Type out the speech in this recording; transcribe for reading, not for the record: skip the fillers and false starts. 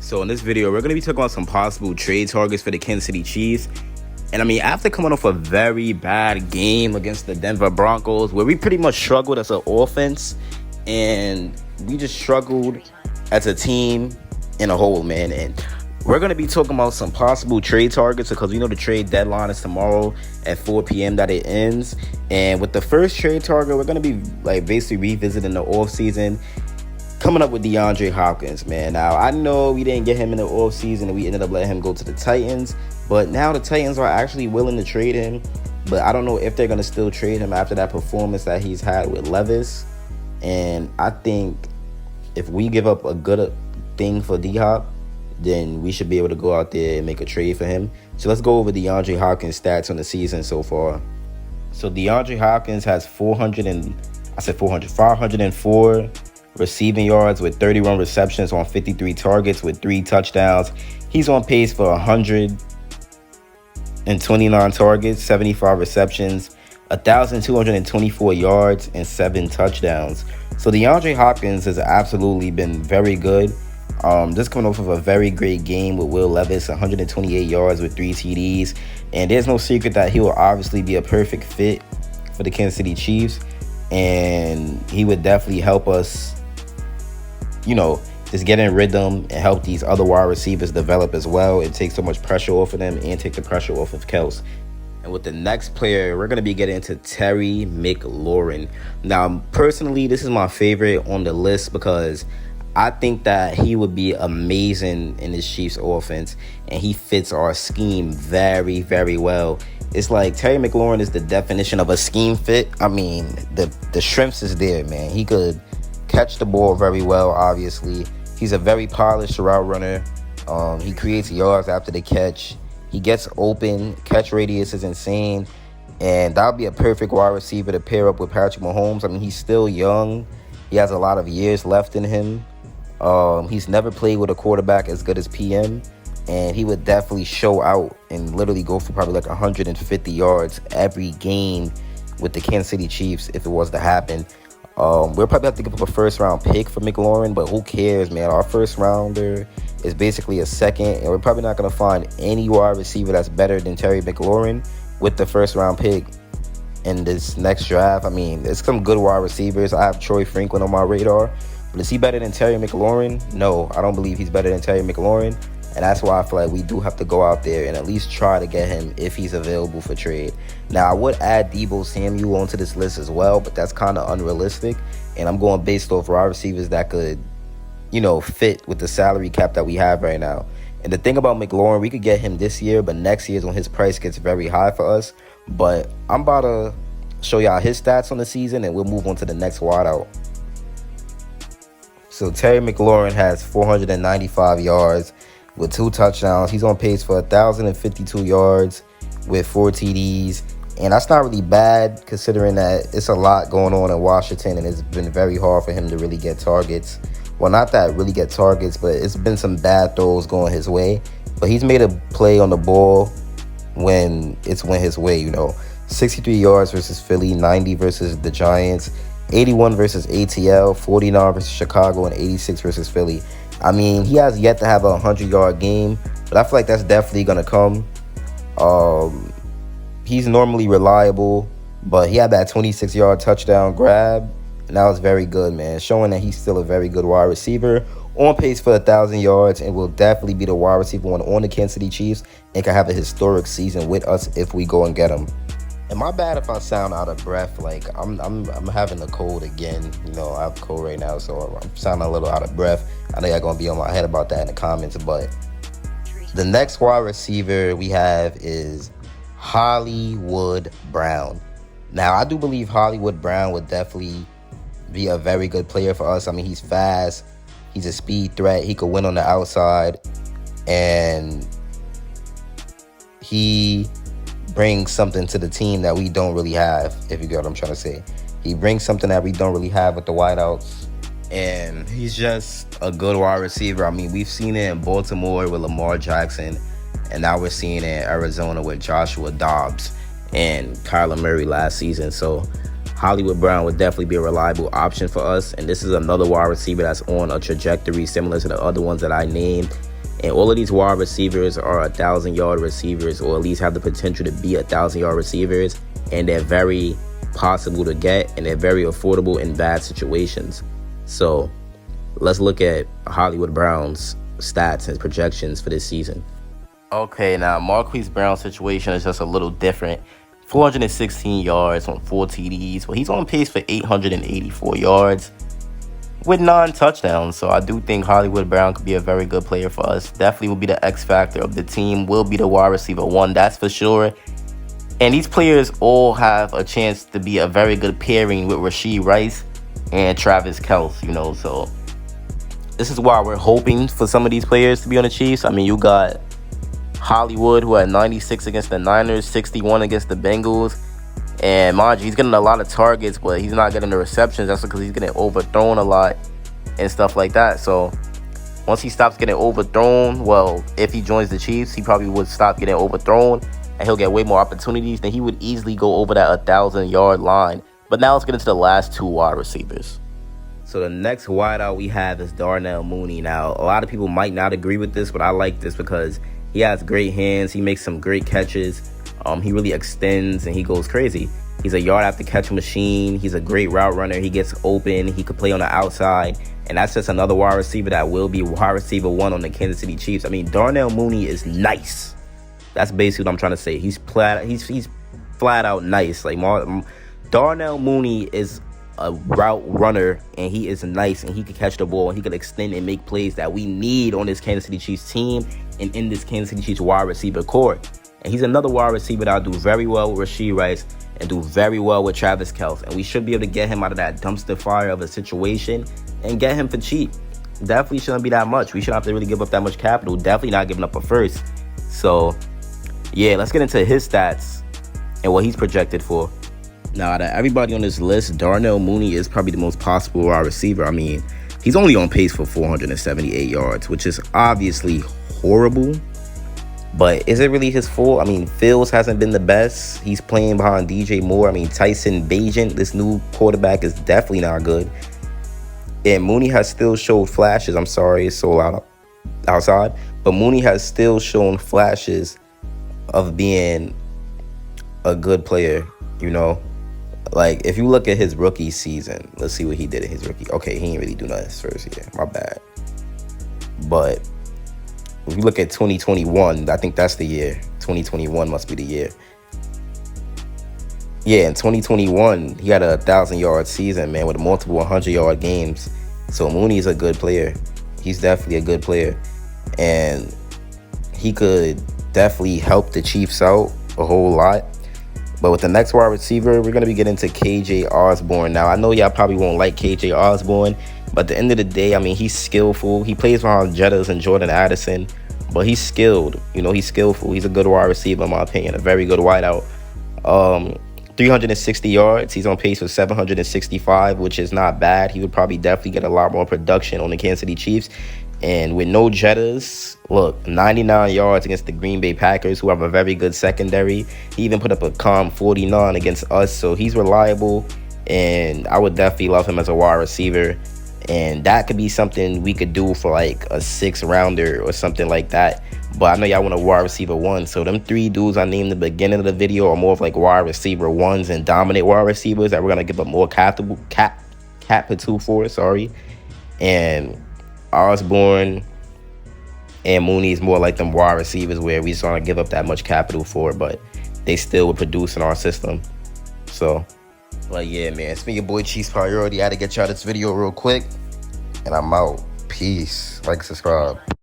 So in this video, we're going to be talking about some possible trade targets for the Kansas City Chiefs. And I mean, after coming off a very bad game against the Denver Broncos, where we pretty much struggled as an offense, and we just struggled as a team in a whole, man. And we're going to be talking about some possible trade targets because we know the trade deadline is tomorrow at 4 p.m. that it ends. And with the first trade target, we're going to be basically revisiting the offseason, coming up with Deandre Hopkins, man. Now, I know we didn't get him in the offseason and we ended up letting him go to the Titans, but now the Titans are actually willing to trade him. But I don't know if they're going to still trade him after that performance that he's had with Levis. And I think if we give up a good thing for D-Hop, then we should be able to go out there and make a trade for him. So let's go over DeAndre Hopkins' stats on the season so far. So DeAndre Hopkins has 504 receiving yards with 31 receptions on 53 targets with 3 touchdowns. He's on pace for 129 targets, 75 receptions, 1,224 yards, and 7 touchdowns. So DeAndre Hopkins has absolutely been very good. Just coming off of a very great game with Will Levis, 128 yards with 3 TDs. And there's no secret that he will obviously be a perfect fit for the Kansas City Chiefs. And he would definitely help us, just get in rhythm and help these other wide receivers develop as well and take so much pressure off of them and take the pressure off of Kels. And with the next player, we're going to be getting into Terry McLaurin. Now, personally, this is my favorite on the list because I think that he would be amazing in this Chiefs offense, and he fits our scheme very, very well. It's like Terry McLaurin is the definition of a scheme fit. I mean, the strengths is there, man. He could catch the ball very well, obviously. He's a very polished route runner. He creates yards after the catch. He gets open. Catch radius is insane. And that'll be a perfect wide receiver to pair up with Patrick Mahomes. I mean, he's still young. He has a lot of years left in him. He's never played with a quarterback as good as PM. And he would definitely show out and literally go for probably like 150 yards every game with the Kansas City Chiefs if it was to happen. We'll probably have to give up a first-round pick for McLaurin, but who cares, man? Our first-rounder is basically a second, and we're probably not going to find any wide receiver that's better than Terry McLaurin with the first-round pick in this next draft. I mean, there's some good wide receivers. I have Troy Franklin on my radar, but is he better than Terry McLaurin? No, I don't believe he's better than Terry McLaurin, and that's why I feel like we do have to go out there and at least try to get him if he's available for trade. Now, I would add Deebo Samuel onto this list as well, but that's kind of unrealistic, and I'm going based off wide receivers that could, fit with the salary cap that we have right now. And the thing about McLaurin, we could get him this year, but next year is when his price gets very high for us. But I'm about to show y'all his stats on the season, and we'll move on to the next wideout. So Terry McLaurin has 495 yards with 2 touchdowns. He's on pace for 1,052 yards with 4 TDs. And that's not really bad considering that it's a lot going on in Washington and it's been very hard for him to really get targets. Well, not that really get targets, but it's been some bad throws going his way. But he's made a play on the ball when it's went his way, 63 yards versus Philly, 90 versus the Giants, 81 versus ATL, 49 versus Chicago, and 86 versus Philly. I mean, he has yet to have a 100-yard game, but I feel like that's definitely going to come. He's normally reliable, but he had that 26-yard touchdown grab, and that was very good, man, showing that he's still a very good wide receiver, on pace for 1,000 yards, and will definitely be the wide receiver one on the Kansas City Chiefs and can have a historic season with us if we go and get him. And my bad if I sound out of breath. Like, I'm having a cold again. I have a cold right now, so I'm sounding a little out of breath. I know y'all going to be on my head about that in the comments, but the next wide receiver we have is Hollywood Brown. Now, I do believe Hollywood Brown would definitely be a very good player for us. I mean, he's fast. He's a speed threat. He could win on the outside. And he brings something to the team that we don't really have, if you get what I'm trying to say. He brings something that we don't really have with the wideouts. And he's just a good wide receiver. I mean, we've seen it in Baltimore with Lamar Jackson. And now we're seeing it in Arizona with Joshua Dobbs and Kyler Murray last season. So Hollywood Brown would definitely be a reliable option for us. And this is another wide receiver that's on a trajectory similar to the other ones that I named. And all of these wide receivers are 1,000-yard receivers, or at least have the potential to be 1,000-yard receivers. And they're very possible to get, and they're very affordable in bad situations. So let's look at Hollywood Brown's stats and projections for this season. Okay, now Marquise Brown's situation is just a little different. 416 yards on 4 TDs. Well, he's on pace for 884 yards with 9 touchdowns. So I do think Hollywood Brown could be a very good player for us. Definitely will be the X factor of the team. Will be the wide receiver 1, that's for sure. And these players all have a chance to be a very good pairing with Rashee Rice and Travis Kelce, So this is why we're hoping for some of these players to be on the Chiefs. I mean, you got Hollywood, who had 96 against the Niners, 61 against the Bengals. And mind you, he's getting a lot of targets, but he's not getting the receptions. That's because he's getting overthrown a lot and stuff like that. So once he stops getting overthrown, well, if he joins the Chiefs, he probably would stop getting overthrown, and he'll get way more opportunities. Then he would easily go over that 1,000-yard line. But now let's get into the last 2 wide receivers. So the next wideout we have is Darnell Mooney. Now, a lot of people might not agree with this, but I like this because he has great hands. He makes some great catches. He really extends and he goes crazy. He's a yard after catch machine. He's a great route runner. He gets open. He could play on the outside. And that's just another wide receiver that will be wide receiver 1 on the Kansas City Chiefs. I mean, Darnell Mooney is nice. That's basically what I'm trying to say. He's flat out nice. Like Darnell Mooney is a route runner, and he is nice, and he can catch the ball, and he can extend and make plays that we need on this Kansas City Chiefs team and in this Kansas City Chiefs wide receiver core. And he's another wide receiver that'll do very well with Rashee Rice and do very well with Travis Kelce. And we should be able to get him out of that dumpster fire of a situation and get him for cheap. Definitely shouldn't be that much. We shouldn't have to really give up that much capital. Definitely not giving up a first. So, yeah, let's get into his stats and what he's projected for. Now, out of everybody on this list, Darnell Mooney is probably the most possible wide receiver. I mean, he's only on pace for 478 yards, which is obviously horrible. But is it really his fault? I mean, Fields hasn't been the best. He's playing behind DJ Moore. I mean, Tyson Bagent, this new quarterback, is definitely not good. And Mooney has still showed flashes. I'm sorry, it's so loud outside. But Mooney has still shown flashes of being a good player, Like, if you look at his rookie season, let's see what he did in his rookie. Okay, he didn't really do nothing his first year. My bad. But if you look at 2021, I think that's the year. 2021 must be the year. Yeah, in 2021, he had a 1,000-yard season, man, with multiple 100-yard games. So Mooney's a good player. He's definitely a good player. And he could definitely help the Chiefs out a whole lot. But with the next wide receiver, we're going to be getting to KJ Osborne. Now, I know y'all probably won't like KJ Osborne, but at the end of the day, I mean, he's skillful. He plays behind Jettas and Jordan Addison, but he's skilled. He's skillful. He's a good wide receiver, in my opinion, a very good wideout. 360 yards. He's on pace for 765, which is not bad. He would probably definitely get a lot more production on the Kansas City Chiefs. And with no Jettas, look, 99 yards against the Green Bay Packers, who have a very good secondary. He even put up a calm 49 against us, so he's reliable. And I would definitely love him as a wide receiver. And that could be something we could do for like a 6-rounder or something like that. But I know y'all want a wide receiver 1. So them 3 dudes I named in the beginning of the video are more of like wide receiver 1s and dominant wide receivers that we're going to give up more capital for, And Osborne and Mooney is more like them wide receivers where we just want to give up that much capital for, but they still would produce in our system. So, but yeah, man, it's been your boy Chiefs Priority. I had to get y'all this video real quick, and I'm out. Peace. Like, subscribe.